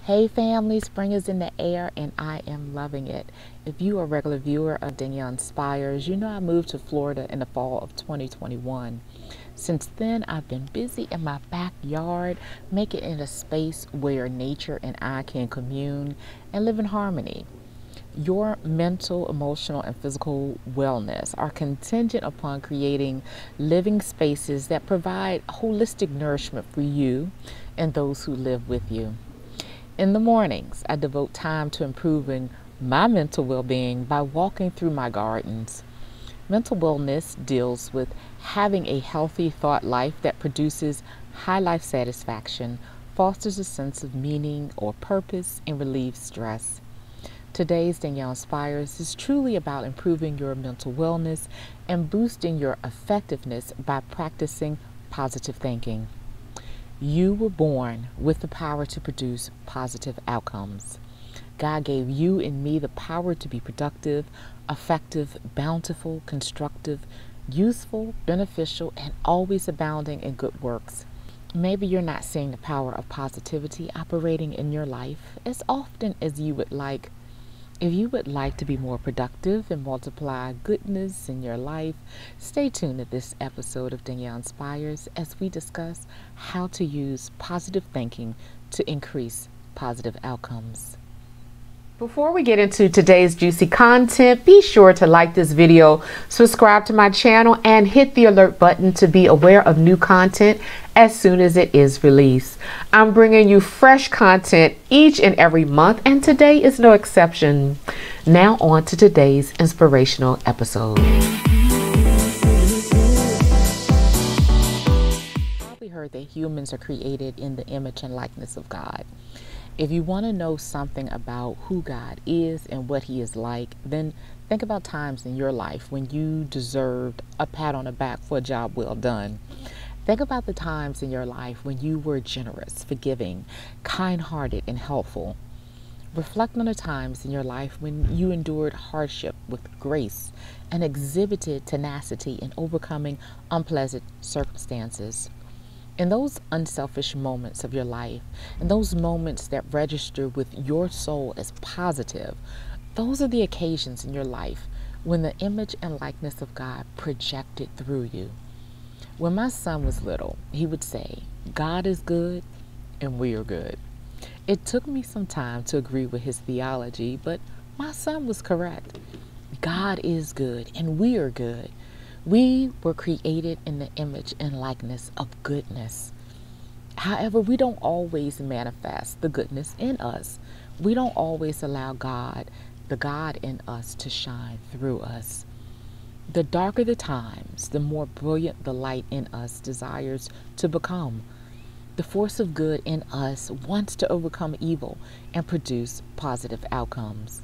Hey family, spring is in the air and I am loving it. If you are a regular viewer of Danielle Inspires, you know I moved to Florida in the fall of 2021. Since then, I've been busy in my backyard, making it a space where nature and I can commune and live in harmony. Your mental, emotional, and physical wellness are contingent upon creating living spaces that provide holistic nourishment for you and those who live with you. In the mornings, I devote time to improving my mental well being by walking through my gardens. Mental wellness deals with having a healthy thought life that produces high life satisfaction, fosters a sense of meaning or purpose, and relieves stress. Today's Danielle Inspires is truly about improving your mental wellness and boosting your effectiveness by practicing positive thinking. You were born with the power to produce positive outcomes. God gave you and me the power to be productive, effective, bountiful, constructive, useful, beneficial, and always abounding in good works. Maybe you're not seeing the power of positivity operating in your life as often as you would like. If you would like to be more productive and multiply goodness in your life, stay tuned to this episode of Danielle Inspires as we discuss how to use positive thinking to increase positive outcomes. Before we get into today's juicy content, be sure to like this video, subscribe to my channel, and hit the alert button to be aware of new content as soon as it is released. I'm bringing you fresh content each and every month, and today is no exception. Now on to today's inspirational episode. You've probably heard that humans are created in the image and likeness of God. If you want to know something about who God is and what he is like, then think about times in your life when you deserved a pat on the back for a job well done. Think about the times in your life when you were generous, forgiving, kind-hearted, and helpful. Reflect on the times in your life when you endured hardship with grace and exhibited tenacity in overcoming unpleasant circumstances. In those unselfish moments of your life, in those moments that register with your soul as positive, those are the occasions in your life when the image and likeness of God projected through you. When my son was little, he would say, "God is good and we are good." It took me some time to agree with his theology, but my son was correct. God is good and we are good. We were created in the image and likeness of goodness. However, we don't always manifest the goodness in us. We don't always allow God, the God in us, to shine through us. The darker the times, the more brilliant the light in us desires to become. The force of good in us wants to overcome evil and produce positive outcomes.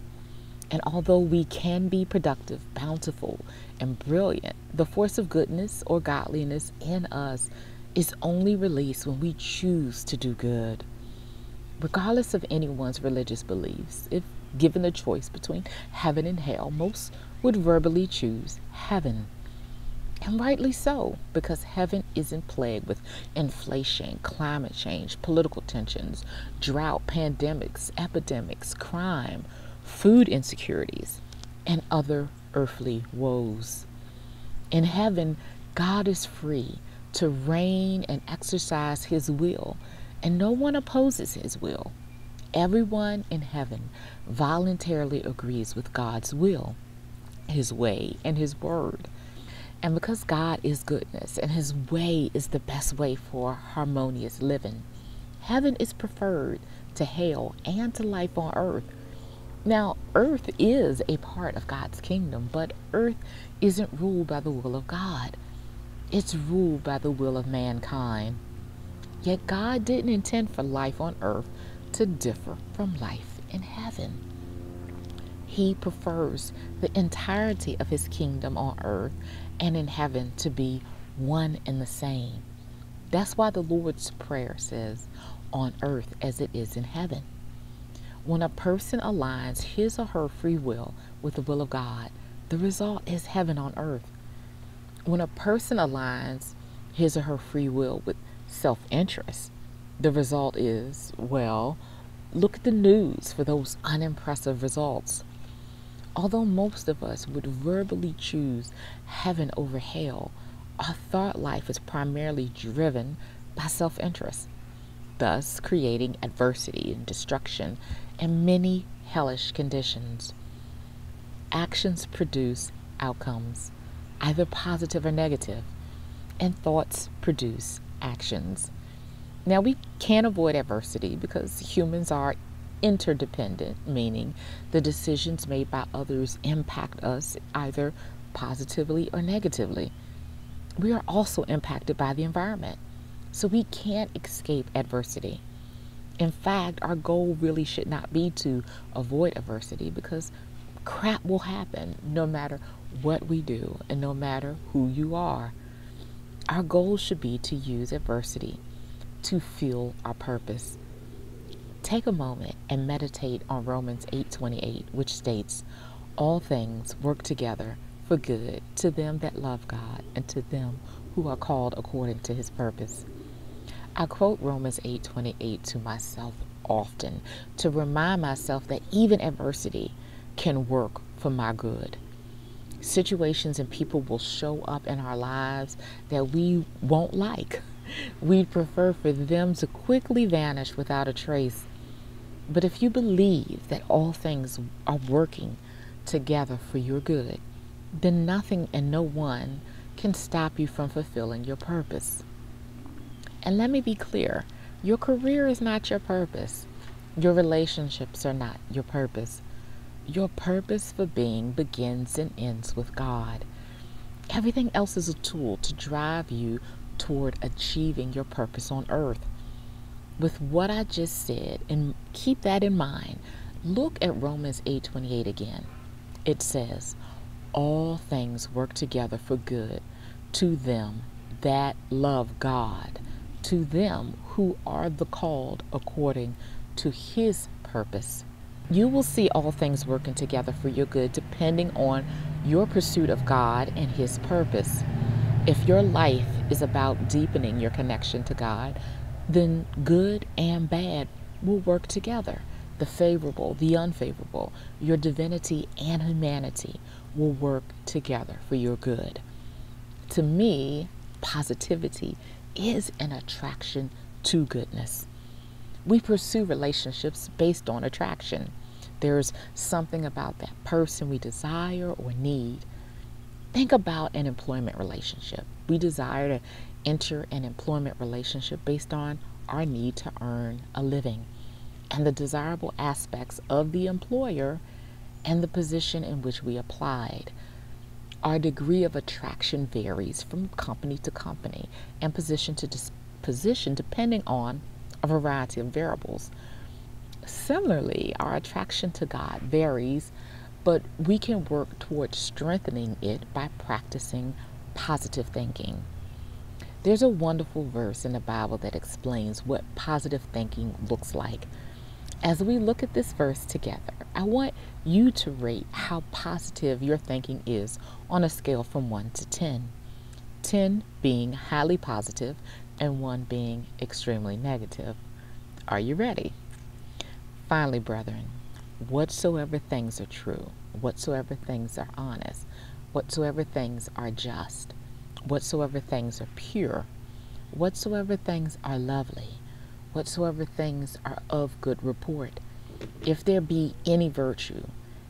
And although we can be productive, bountiful, and brilliant, the force of goodness or godliness in us is only released when we choose to do good. Regardless of anyone's religious beliefs, if given the choice between heaven and hell, most would verbally choose heaven. And rightly so, because heaven isn't plagued with inflation, climate change, political tensions, drought, pandemics, epidemics, crime, food insecurities, and other earthly woes. In heaven, God is free to reign and exercise his will, and no one opposes his will. Everyone in heaven voluntarily agrees with God's will, his way, and his word. And because God is goodness and his way is the best way for harmonious living, heaven is preferred to hell and to life on earth. Now, earth is a part of God's kingdom, but earth isn't ruled by the will of God. It's ruled by the will of mankind. Yet God didn't intend for life on earth to differ from life in heaven. He prefers the entirety of his kingdom on earth and in heaven to be one and the same. That's why the Lord's Prayer says, "On earth as it is in heaven." When a person aligns his or her free will with the will of God, the result is heaven on earth. When a person aligns his or her free will with self-interest, the result is, well, Look at the news for those unimpressive results. Although most of us would verbally choose heaven over hell, our thought life is primarily driven by self interest, thus creating adversity and destruction and many hellish conditions. Actions produce outcomes, either positive or negative, and thoughts produce actions. Now, we can't avoid adversity because humans are interdependent, meaning the decisions made by others impact us either positively or negatively. We are also impacted by the environment, so we can't escape adversity. In fact, our goal really should not be to avoid adversity because crap will happen no matter what we do and no matter who you are. Our goal should be to use adversity to fuel our purpose. Take a moment and meditate on Romans 8:28, which states, "All things work together for good to them that love God and to them who are called according to his purpose." I quote Romans 8:28 to myself often to remind myself that even adversity can work for my good. Situations and people will show up in our lives that we won't like. We'd prefer for them to quickly vanish without a trace. But if you believe that all things are working together for your good, then nothing and no one can stop you from fulfilling your purpose. And let me be clear, your career is not your purpose. Your relationships are not your purpose. Your purpose for being begins and ends with God. Everything else is a tool to drive you toward achieving your purpose on earth. With what I just said, and keep that in mind, look at Romans 8:28 again. It says, "All things work together for good to them that love God, to them who are the called according to his purpose." You will see all things working together for your good depending on your pursuit of God and his purpose. If your life is about deepening your connection to God, then good and bad will work together. The favorable, the unfavorable, your divinity and humanity will work together for your good. To me, positivity is an attraction to goodness. We pursue relationships based on attraction. There's something about that person we desire or need. Think about an employment relationship. We desire to enter an employment relationship based on our need to earn a living and the desirable aspects of the employer and the position in which we applied. Our degree of attraction varies from company to company and position to position depending on a variety of variables. Similarly, our attraction to God varies, but we can work towards strengthening it by practicing positive thinking. There's a wonderful verse in the Bible that explains what positive thinking looks like. As we look at this verse together, I want you to rate how positive your thinking is on a scale from 1 to 10. 10 being highly positive and 1 being extremely negative. Are you ready? Finally, brethren, whatsoever things are true, whatsoever things are honest, whatsoever things are just, whatsoever things are pure, whatsoever things are lovely, whatsoever things are of good report, if there be any virtue,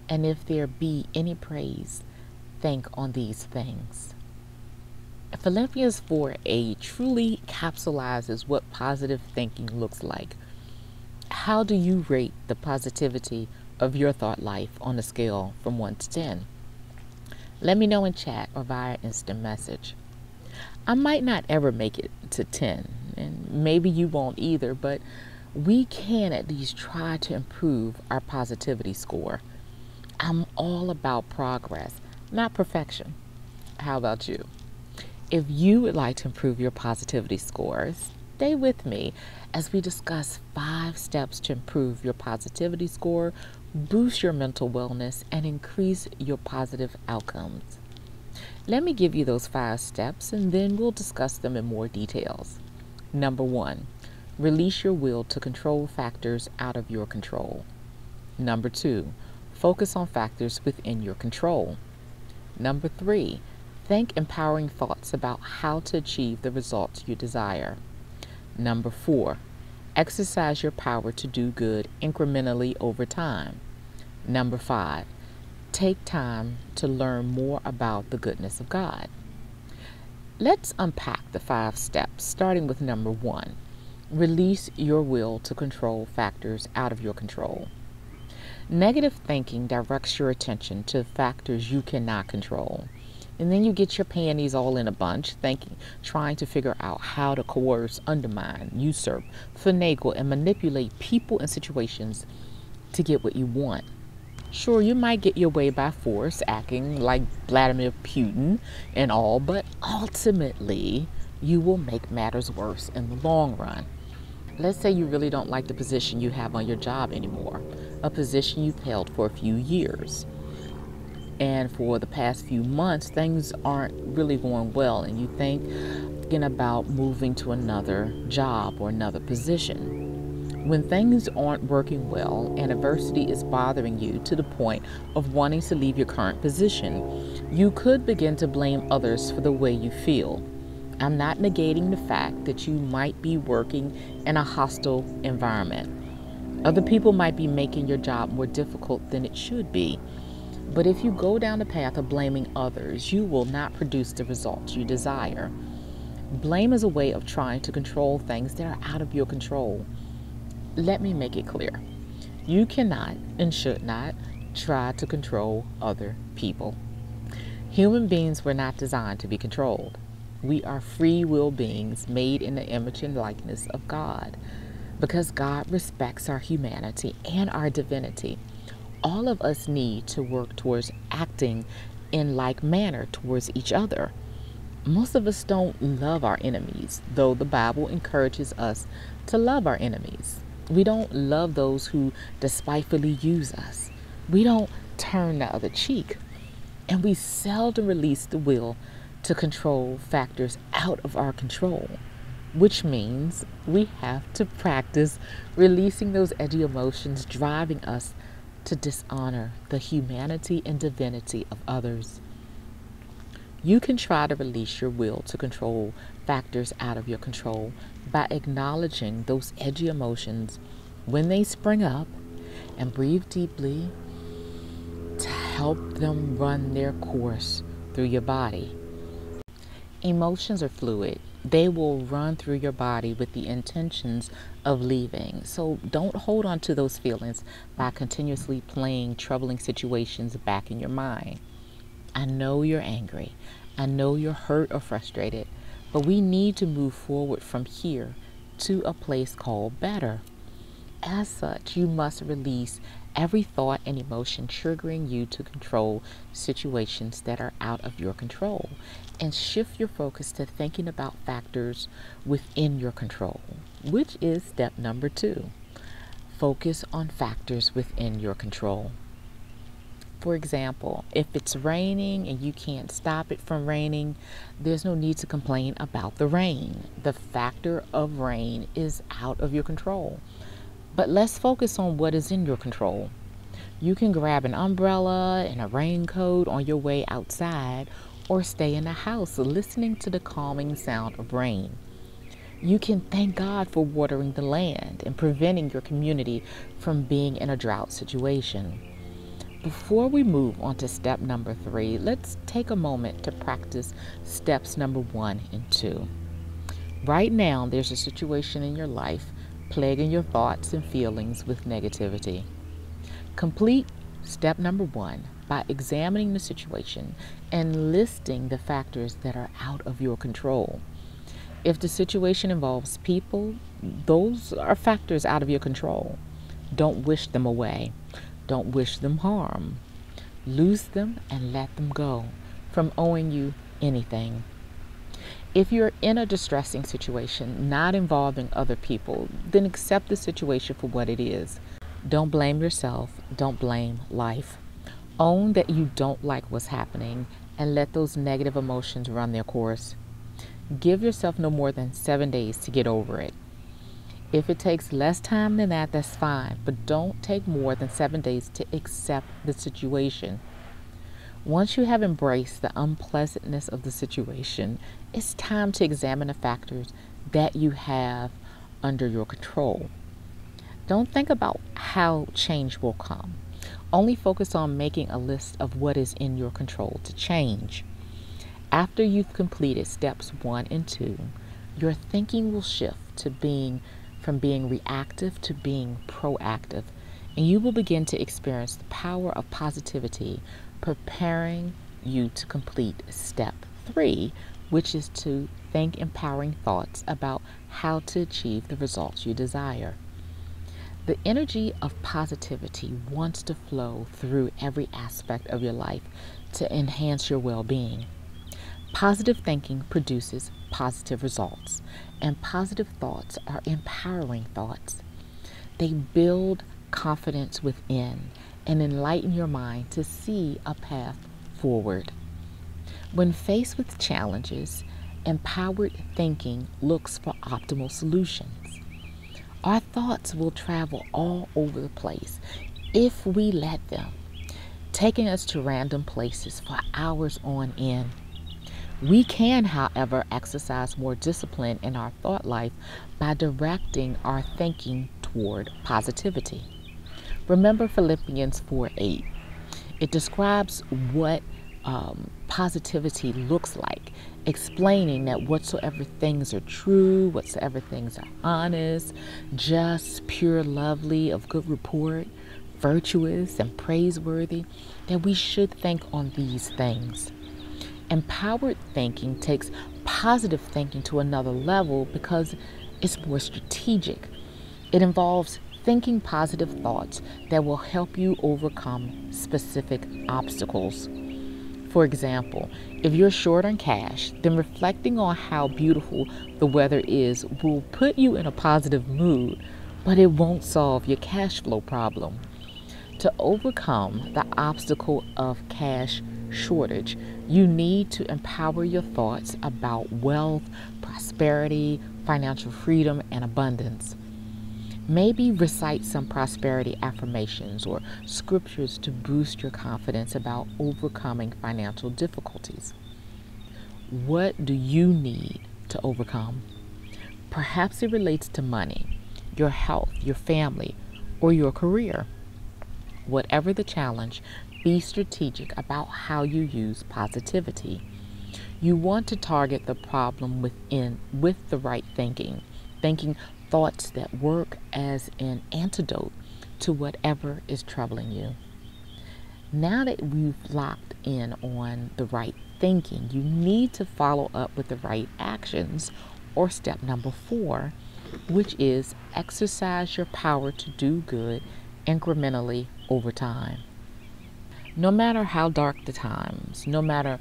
and if there be any praise, think on these things. Philippians 4:8 truly capsulizes what positive thinking looks like. How do you rate the positivity of your thought life on a scale from 1 to 10? Let me know in chat or via instant message. I might not ever make it to 10, and maybe you won't either, but we can at least try to improve our positivity score. I'm all about progress, not perfection. How about you? If you would like to improve your positivity scores, stay with me as we discuss 5 steps to improve your positivity score, boost your mental wellness, and increase your positive outcomes. Let me give you those 5 steps and then we'll discuss them in more details. Number 1, Release your will to control factors out of your control. Number 2, focus on factors within your control. Number 3, think empowering thoughts about how to achieve the results you desire. Number 4, exercise your power to do good incrementally over time. Number 5, take time to learn more about the goodness of God. Let's unpack the 5 steps, starting with number 1. Release your will to control factors out of your control. Negative thinking directs your attention to factors you cannot control. And then you get your panties all in a bunch, trying to figure out how to coerce, undermine, usurp, finagle, and manipulate people and situations to get what you want. Sure, you might get your way by force, acting like Vladimir Putin and all, but ultimately, you will make matters worse in the long run. Let's say you really don't like the position you have on your job anymore, a position you've held for a few years. And for the past few months, things aren't really going well, and you thinking about moving to another job or another position. When things aren't working well and adversity is bothering you to the point of wanting to leave your current position, you could begin to blame others for the way you feel. I'm not negating the fact that you might be working in a hostile environment. Other people might be making your job more difficult than it should be. But if you go down the path of blaming others, you will not produce the results you desire. Blame is a way of trying to control things that are out of your control. Let me make it clear. You cannot and should not try to control other people. Human beings were not designed to be controlled. We are free will beings made in the image and likeness of God. Because God respects our humanity and our divinity, all of us need to work towards acting in like manner towards each other. Most of us don't love our enemies, though the Bible encourages us to love our enemies. We don't love those who despitefully use us. We don't turn the other cheek. And we seldom release the will to control factors out of our control, which means we have to practice releasing those edgy emotions driving us to dishonor the humanity and divinity of others. You can try to release your will to control factors out of your control by acknowledging those edgy emotions when they spring up and breathe deeply to help them run their course through your body. Emotions are fluid. They will run through your body with the intentions of leaving. So don't hold on to those feelings by continuously playing troubling situations back in your mind. I know you're angry. I know you're hurt or frustrated, but we need to move forward from here to a place called better. As such, you must release every thought and emotion triggering you to control situations that are out of your control and shift your focus to thinking about factors within your control, which is step number 2. Focus on factors within your control. For example, if it's raining and you can't stop it from raining, there's no need to complain about the rain. The factor of rain is out of your control. But let's focus on what is in your control. You can grab an umbrella and a raincoat on your way outside, or stay in the house listening to the calming sound of rain. You can thank God for watering the land and preventing your community from being in a drought situation. Before we move on to step number 3, let's take a moment to practice steps number 1 and 2. Right now, there's a situation in your life plaguing your thoughts and feelings with negativity. Complete step number 1 by examining the situation and listing the factors that are out of your control. If the situation involves people, those are factors out of your control. Don't wish them away. Don't wish them harm. Lose them and let them go from owing you anything. If you're in a distressing situation not involving other people, then accept the situation for what it is. Don't blame yourself. Don't blame life. Own that you don't like what's happening and let those negative emotions run their course. Give yourself no more than 7 days to get over it. If it takes less time than that, that's fine, but don't take more than 7 days to accept the situation. Once you have embraced the unpleasantness of the situation, it's time to examine the factors that you have under your control. Don't think about how change will come. Only focus on making a list of what is in your control to change. After you've completed steps 1 and 2, your thinking will shift from being reactive to being proactive, and you will begin to experience the power of positivity, preparing you to complete step 3, which is to think empowering thoughts about how to achieve the results you desire. The energy of positivity wants to flow through every aspect of your life to enhance your well-being. Positive thinking produces positive results, and positive thoughts are empowering thoughts. They build confidence within and enlighten your mind to see a path forward. When faced with challenges, empowered thinking looks for optimal solutions. Our thoughts will travel all over the place if we let them, taking us to random places for hours on end. We can, however, exercise more discipline in our thought life by directing our thinking toward positivity. Remember Philippians 4:8. It describes what positivity looks like, explaining that whatsoever things are true, whatsoever things are honest, just, pure, lovely, of good report, virtuous, and praiseworthy, that we should think on these things. Empowered thinking takes positive thinking to another level because it's more strategic. It involves thinking positive thoughts that will help you overcome specific obstacles. For example, if you're short on cash, then reflecting on how beautiful the weather is will put you in a positive mood, but it won't solve your cash flow problem. To overcome the obstacle of cash shortage, you need to empower your thoughts about wealth, prosperity, financial freedom, and abundance. Maybe recite some prosperity affirmations or scriptures to boost your confidence about overcoming financial difficulties. What do you need to overcome? Perhaps it relates to money, your health, your family, or your career. Whatever the challenge, be strategic about how you use positivity. You want to target the problem with the right thinking thoughts that work as an antidote to whatever is troubling you. Now that we've locked in on the right thinking, you need to follow up with the right actions, or step number 4, which is exercise your power to do good incrementally over time. No matter how dark the times, no matter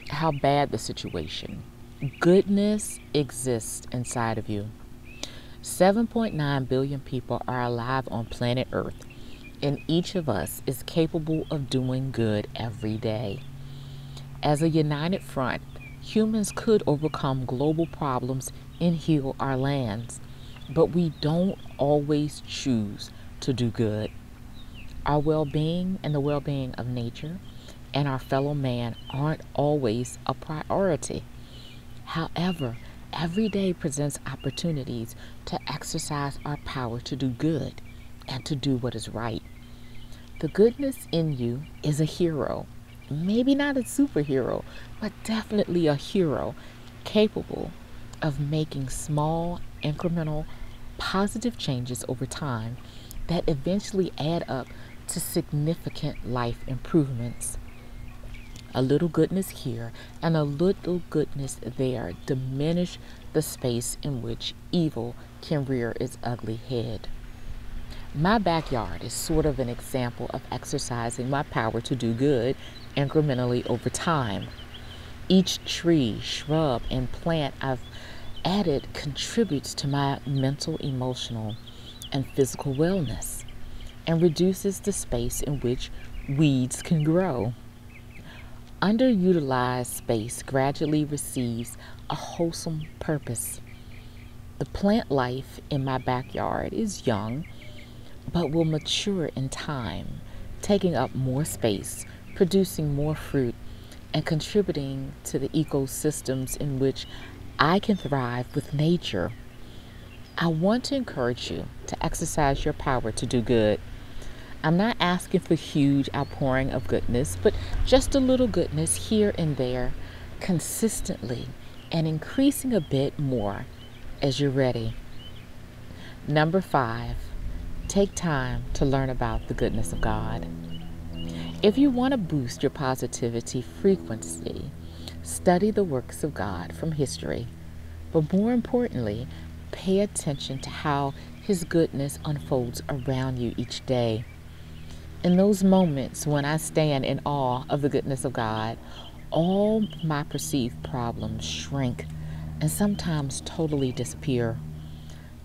how bad the situation, goodness exists inside of you. 7.9 billion people are alive on planet Earth, and each of us is capable of doing good every day. As a united front, humans could overcome global problems and heal our lands, but we don't always choose to do good. Our well-being and the well-being of nature and our fellow man aren't always a priority. However, every day presents opportunities to exercise our power to do good and to do what is right. The goodness in you is a hero. Maybe not a superhero, but definitely a hero capable of making small, incremental, positive changes over time that eventually add up to significant life improvements. A little goodness here and a little goodness there diminish the space in which evil can rear its ugly head. My backyard is sort of an example of exercising my power to do good incrementally over time. Each tree, shrub, and plant I've added contributes to my mental, emotional, and physical wellness and reduces the space in which weeds can grow. Underutilized space gradually receives a wholesome purpose. The plant life in my backyard is young, but will mature in time, taking up more space, producing more fruit, and contributing to the ecosystems in which I can thrive with nature. I want to encourage you to exercise your power to do good. I'm not asking for huge outpouring of goodness, but just a little goodness here and there, consistently, and increasing a bit more as you're ready. Number 5, take time to learn about the goodness of God. If you want to boost your positivity frequency, study the works of God from history, but more importantly, pay attention to how His goodness unfolds around you each day. In those moments when I stand in awe of the goodness of God, all my perceived problems shrink and sometimes totally disappear.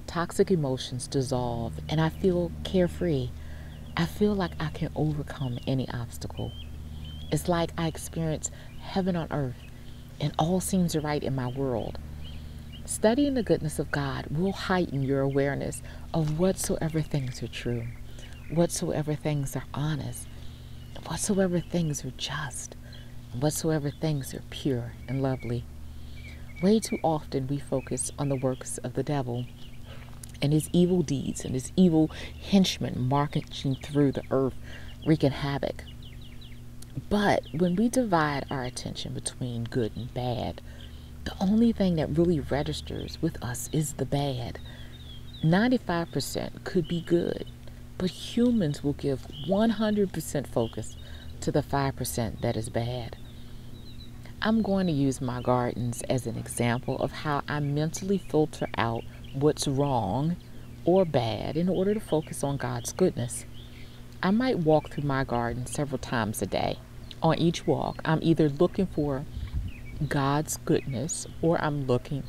Toxic emotions dissolve and I feel carefree. I feel like I can overcome any obstacle. It's like I experience heaven on earth and all seems right in my world. Studying the goodness of God will heighten your awareness of whatsoever things are true, whatsoever things are honest, whatsoever things are just, and whatsoever things are pure and lovely. Way too often we focus on the works of the devil and his evil deeds and his evil henchmen marching through the earth, wreaking havoc. But when we divide our attention between good and bad, the only thing that really registers with us is the bad. 95% could be good, but humans will give 100% focus to the 5% that is bad. I'm going to use my gardens as an example of how I mentally filter out what's wrong or bad in order to focus on God's goodness. I might walk through my garden several times a day. On each walk, I'm either looking for God's goodness or I'm looking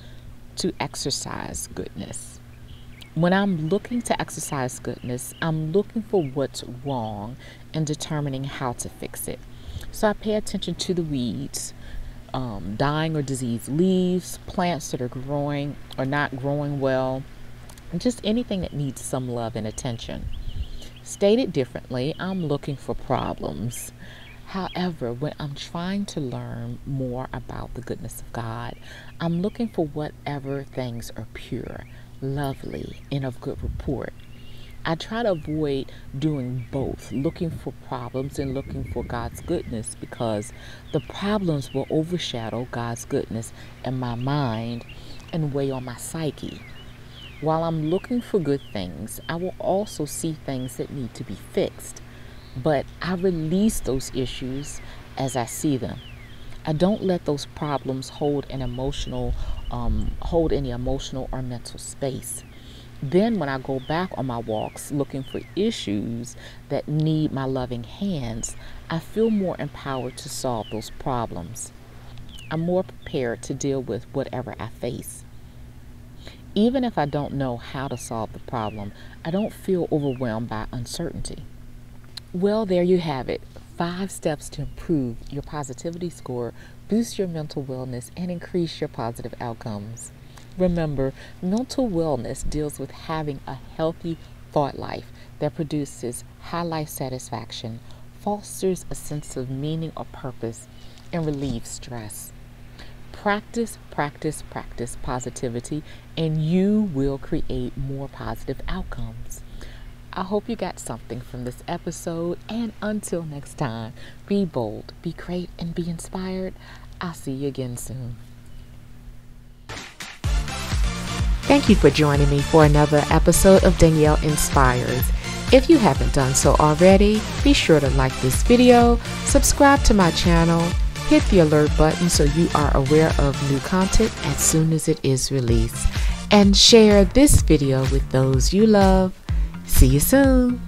to exercise goodness. When I'm looking to exercise goodness, I'm looking for what's wrong and determining how to fix it. So I pay attention to the weeds, dying or diseased leaves, plants that are growing or not growing well, and just anything that needs some love and attention. Stated differently, I'm looking for problems. However, when I'm trying to learn more about the goodness of God, I'm looking for whatever things are pure, lovely, and of good report. I try to avoid doing both, looking for problems and looking for God's goodness, because the problems will overshadow God's goodness in my mind and weigh on my psyche. While I'm looking for good things, I will also see things that need to be fixed. But I release those issues as I see them. I don't let those problems hold any emotional or mental space. Then when I go back on my walks looking for issues that need my loving hands, I feel more empowered to solve those problems. I'm more prepared to deal with whatever I face. Even if I don't know how to solve the problem, I don't feel overwhelmed by uncertainty. Well, there you have it. 5 steps to improve your positivity score, boost your mental wellness, and increase your positive outcomes. Remember, mental wellness deals with having a healthy thought life that produces high life satisfaction, fosters a sense of meaning or purpose, and relieves stress. Practice, practice, practice positivity, and you will create more positive outcomes. I hope you got something from this episode, and until next time, be bold, be great, and be inspired. I'll see you again soon. Thank you for joining me for another episode of Danielle Inspires. If you haven't done so already, be sure to like this video, subscribe to my channel, hit the alert button so you are aware of new content as soon as it is released, and share this video with those you love. See you soon.